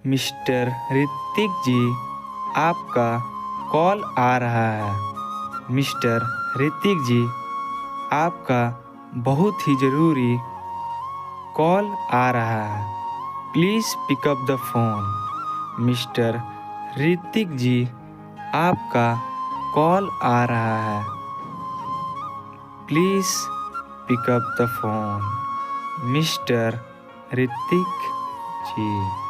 Mister Hrithik ji, आपका call आ रहा है। मिस्टर ऋतिक जी, आपका बहुत ही ज़रूरी कॉल आ रहा है। Please pick up the phone. Mister Hrithik ji, आपका कॉल आ रहा है। Please pick up the phone. Mister Hrithik ji.